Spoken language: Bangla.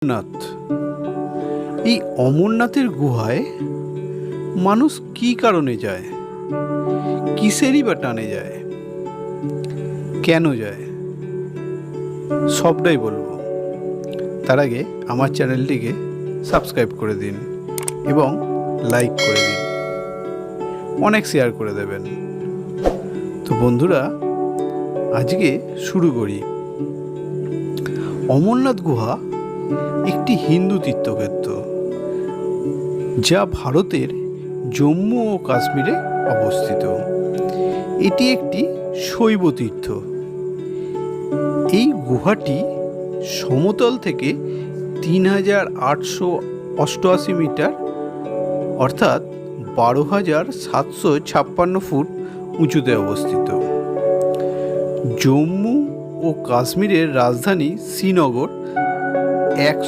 অমরনাথ। এই অমরনাথের গুহায় মানুষ কী কারণে যায়, কিসেরই বা টানে যায়, কেন যায়, সবটাই বলবো। তার আগে আমার চ্যানেলটিকে সাবস্ক্রাইব করে দিন এবং লাইক করে দিন, অনেক শেয়ার করে দেবেন। তো বন্ধুরা, আজকে শুরু করি। অমরনাথ গুহা একটি হিন্দু তীর্থক্ষেত্র যা ভারতের জম্মু ও কাশ্মীরে অবস্থিত। এটি একটি শৈব তীর্থ। এই গুহাটি সমতল থেকে ৩,৮৮৮ মিটার অর্থাৎ ১২,৭৫৬ ফুট উঁচুতে অবস্থিত। জম্মু ও কাশ্মীরের রাজধানী শ্রীনগর ১০০